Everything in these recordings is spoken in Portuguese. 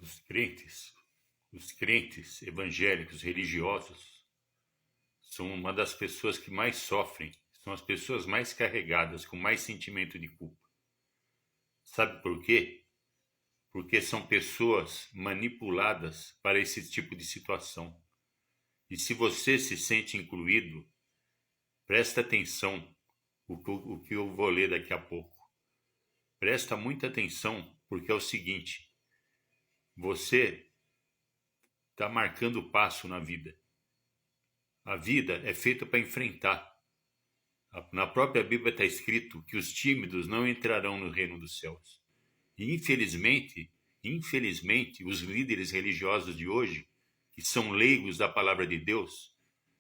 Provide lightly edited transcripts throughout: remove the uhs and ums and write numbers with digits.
Os crentes, os crentes evangélicos, religiosos, são uma das pessoas que mais sofrem, são as pessoas mais carregadas, com mais sentimento de culpa. Sabe por quê? Porque são pessoas manipuladas para esse tipo de situação. E se você se sente incluído, presta atenção o que eu vou ler daqui a pouco. Presta muita atenção, porque é o seguinte: você está marcando passo na vida. A vida é feita para enfrentar. Na própria Bíblia está escrito que os tímidos não entrarão no reino dos céus. E infelizmente, os líderes religiosos de hoje, que são leigos da palavra de Deus,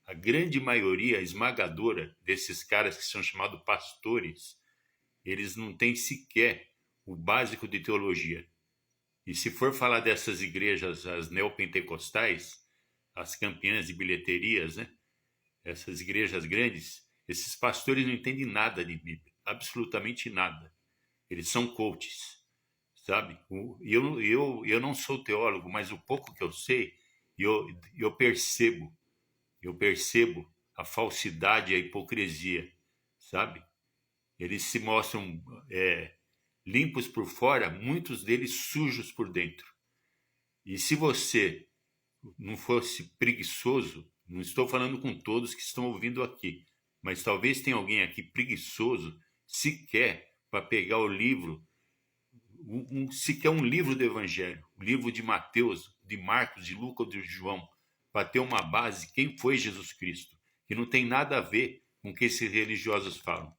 a grande maioria esmagadora desses caras que são chamados pastores, eles não têm sequer o básico de teologia. E se for falar dessas igrejas, as neopentecostais, as campeãs de bilheterias, né? Essas igrejas grandes, esses pastores não entendem nada de Bíblia, absolutamente nada. Eles são coaches, sabe? Eu não sou teólogo, mas o pouco que eu sei, eu percebo a falsidade e a hipocrisia, sabe? Eles se mostram limpos por fora, muitos deles sujos por dentro. E se você não fosse preguiçoso, não estou falando com todos que estão ouvindo aqui, mas talvez tenha alguém aqui preguiçoso, sequer para pegar o livro, sequer um livro do Evangelho, o livro de Mateus, de Marcos, de Lucas ou de João, para ter uma base, quem foi Jesus Cristo, que não tem nada a ver com o que esses religiosos falam.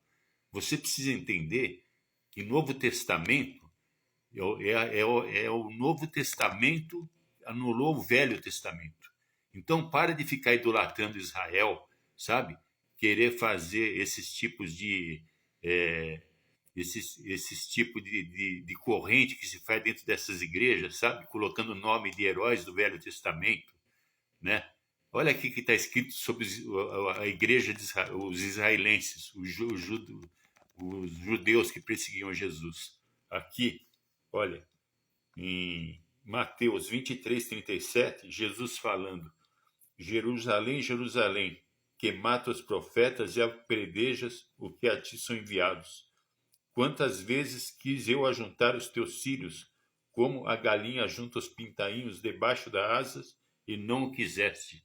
Você precisa entender que Novo Testamento é o Novo Testamento anulou o Velho Testamento. Então, para de ficar idolatrando Israel, sabe? Querer fazer esses tipos de esses tipos de corrente que se faz dentro dessas igrejas, sabe? Colocando o nome de heróis do Velho Testamento, né? Olha aqui que está escrito sobre a igreja de Israel, os israelenses, os judeus que perseguiam Jesus. Aqui, olha, em Mateus 23:37, Jesus falando: Jerusalém, Jerusalém, que mata os profetas e apedrejas o que a ti são enviados. Quantas vezes quis eu ajuntar os teus filhos, como a galinha junta os pintainhos debaixo das asas, e não o quiseste.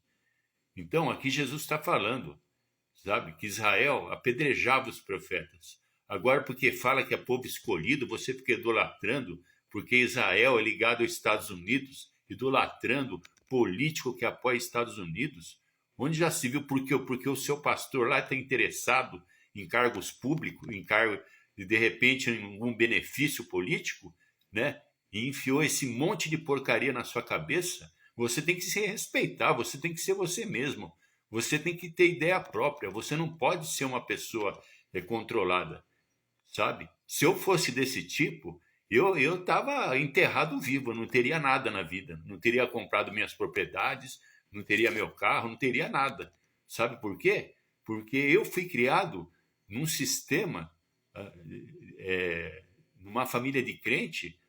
Então, aqui Jesus está falando, sabe, que Israel apedrejava os profetas. Agora, porque fala que é povo escolhido, você fica idolatrando, porque Israel é ligado aos Estados Unidos, idolatrando político que apoia Estados Unidos. Onde já se viu porque o seu pastor lá está interessado em cargos públicos, de repente em algum benefício político, né? E enfiou esse monte de porcaria na sua cabeça. Você tem que se respeitar, você tem que ser você mesmo. Você tem que ter ideia própria. Você não pode ser uma pessoa controlada, sabe? Se eu fosse desse tipo, eu estava enterrado vivo, eu não teria nada na vida. Não teria comprado minhas propriedades, não teria meu carro, não teria nada. Sabe por quê? Porque eu fui criado num sistema, numa família de crente,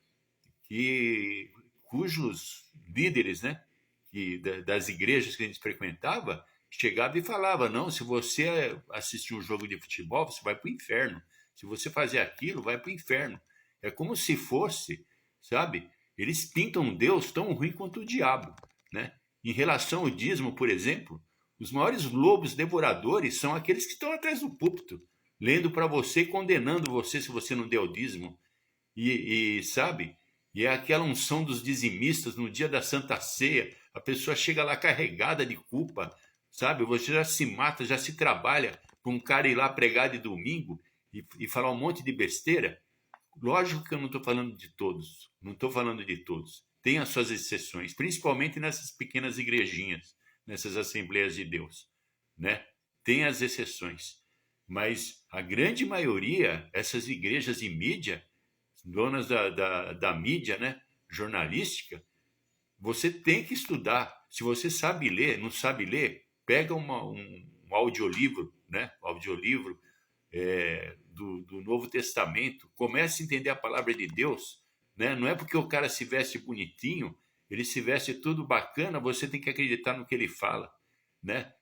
cujos líderes, né, das igrejas que a gente frequentava, chegava e falava: não, se você assistir um jogo de futebol, você vai para o inferno. Se você fazer aquilo, vai para o inferno. É como se fosse, sabe? Eles pintam Deus tão ruim quanto o diabo, né? Em relação ao dízimo, por exemplo, os maiores lobos devoradores são aqueles que estão atrás do púlpito, lendo para você e condenando você se você não deu o dízimo. Sabe? E é aquela unção dos dizimistas no dia da Santa Ceia. A pessoa chega lá carregada de culpa, sabe? Você já se mata, já se trabalha para um cara ir lá pregar de domingo e falar um monte de besteira. Lógico que eu não estou falando de todos, não estou falando de todos. Tem as suas exceções, principalmente nessas pequenas igrejinhas, nessas Assembleias de Deus, né? Tem as exceções, mas a grande maioria, essas igrejas de mídia, donas da mídia, né, jornalística, você tem que estudar. Se você sabe ler, não sabe ler, pega um audiolivro, né, audiolivro do Novo Testamento, comece a entender a palavra de Deus, né? Não é porque o cara se veste bonitinho ele se veste tudo bacana, você tem que acreditar no que ele fala, né?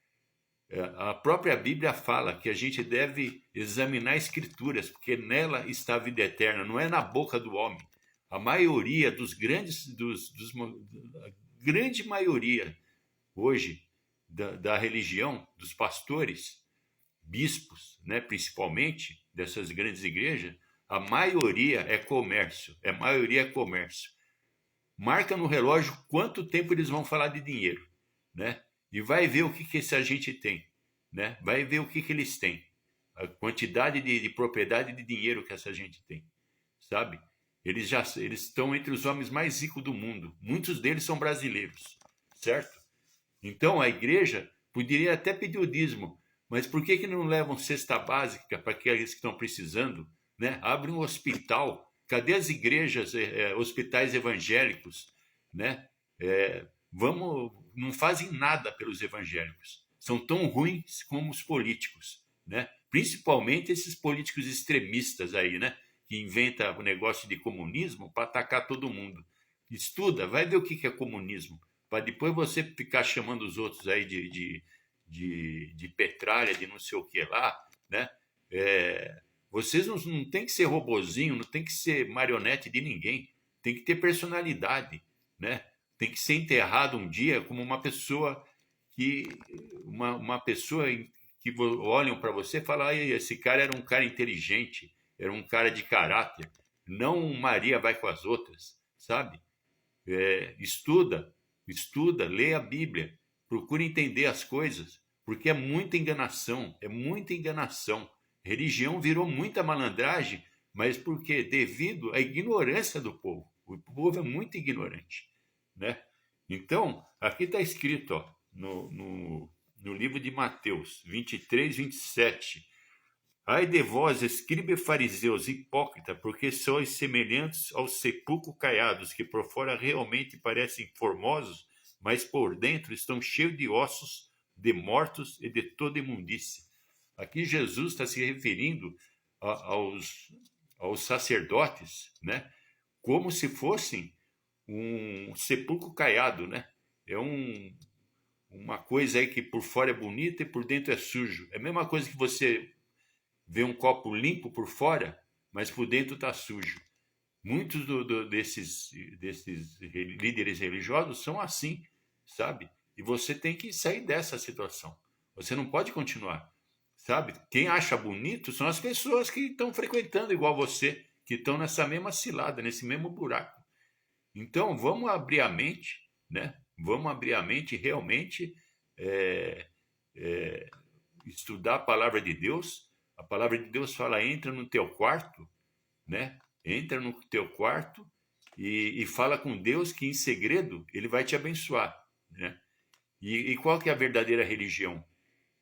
A própria Bíblia fala que a gente deve examinar escrituras, porque nela está a vida eterna, não é na boca do homem. A maioria dos grandes, a grande maioria hoje da religião, dos pastores, bispos, né, principalmente dessas grandes igrejas, a maioria é comércio, Marca no relógio quanto tempo eles vão falar de dinheiro, né? E vai ver o que essa gente tem, né? Vai ver o que eles têm, a quantidade de propriedade de dinheiro que essa gente tem, sabe? Eles estão entre os homens mais ricos do mundo. Muitos deles são brasileiros, certo? Então a igreja poderia até pedir o dízimo, mas por que não levam cesta básica para aqueles que estão precisando, né? Abre um hospital. Cadê as igrejas, hospitais evangélicos, né? Não fazem nada pelos evangélicos. São tão ruins como os políticos, né? Principalmente esses políticos extremistas aí, né? Que inventa o negócio de comunismo para atacar todo mundo. Estuda, vai ver o que é comunismo, para depois você ficar chamando os outros aí de petralha, de não sei o que lá, né? Vocês não tem que ser robozinho, não tem que ser marionete de ninguém, tem que ter personalidade, né? Tem que ser enterrado um dia como uma pessoa uma pessoa que olham para você e falam, esse cara era um cara inteligente, era um cara de caráter, não Maria vai com as outras, sabe? Estuda, lê a Bíblia, procura entender as coisas, porque é muita enganação, Religião virou muita malandragem, mas por quê? Devido à ignorância do povo. O povo é muito ignorante, né? Então, aqui está escrito, ó, no livro de Mateus 23, 27. Ai de vós, escribas e fariseus, hipócritas, porque sois semelhantes aos sepulcros caiados, que por fora realmente parecem formosos, mas por dentro estão cheios de ossos, de mortos e de toda imundície. Aqui Jesus está se referindo aos sacerdotes, né? Como se fossem um sepulcro caiado, né? É uma coisa aí que por fora é bonita e por dentro é sujo. É a mesma coisa que você vê um copo limpo por fora, mas por dentro está sujo. Muitos desses líderes religiosos são assim, sabe? E você tem que sair dessa situação. Você não pode continuar, sabe? Quem acha bonito são as pessoas que estão frequentando igual você, que estão nessa mesma cilada, nesse mesmo buraco. Então, vamos abrir a mente, né? Vamos abrir a mente e realmente estudar a palavra de Deus. A palavra de Deus fala, entra no teu quarto, né? Entra no teu quarto e fala com Deus que em segredo ele vai te abençoar, né? E qual que é a verdadeira religião?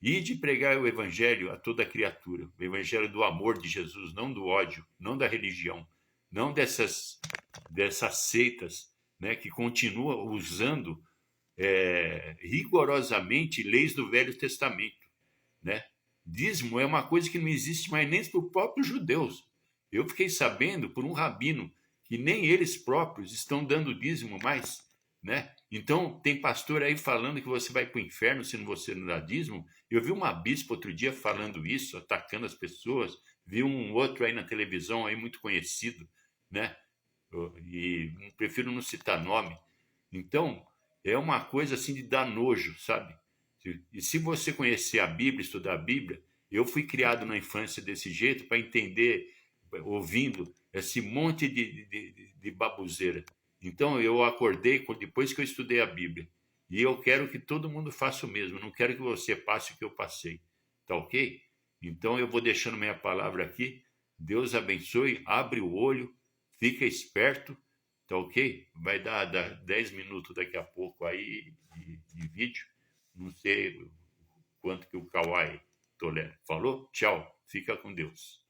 Ide pregar o evangelho a toda criatura, o evangelho do amor de Jesus, não do ódio, não da religião, não dessas seitas, né, que continuam usando rigorosamente leis do Velho Testamento, né? Dízimo é uma coisa que não existe mais nem para os próprios judeus. Eu fiquei sabendo por um rabino que nem eles próprios estão dando dízimo mais, né? Então, tem pastor aí falando que você vai para o inferno se você não dá dízimo. Eu vi uma bispa outro dia falando isso, atacando as pessoas. Vi um outro aí na televisão, aí muito conhecido, né? E prefiro não citar nome. Então, é uma coisa assim de dar nojo, sabe? E se você conhecer a Bíblia, estudar a Bíblia, eu fui criado na infância desse jeito para entender, ouvindo esse monte de baboseira. Então eu acordei depois que eu estudei a Bíblia. E eu quero que todo mundo faça o mesmo. Eu não quero que você passe o que eu passei. Tá ok? Então eu vou deixando minha palavra aqui. Deus abençoe, abre o olho, fica esperto. Tá ok? Vai dar 10 minutos daqui a pouco aí de vídeo. Não sei quanto que o Kawai tolera. Falou? Tchau. Fica com Deus.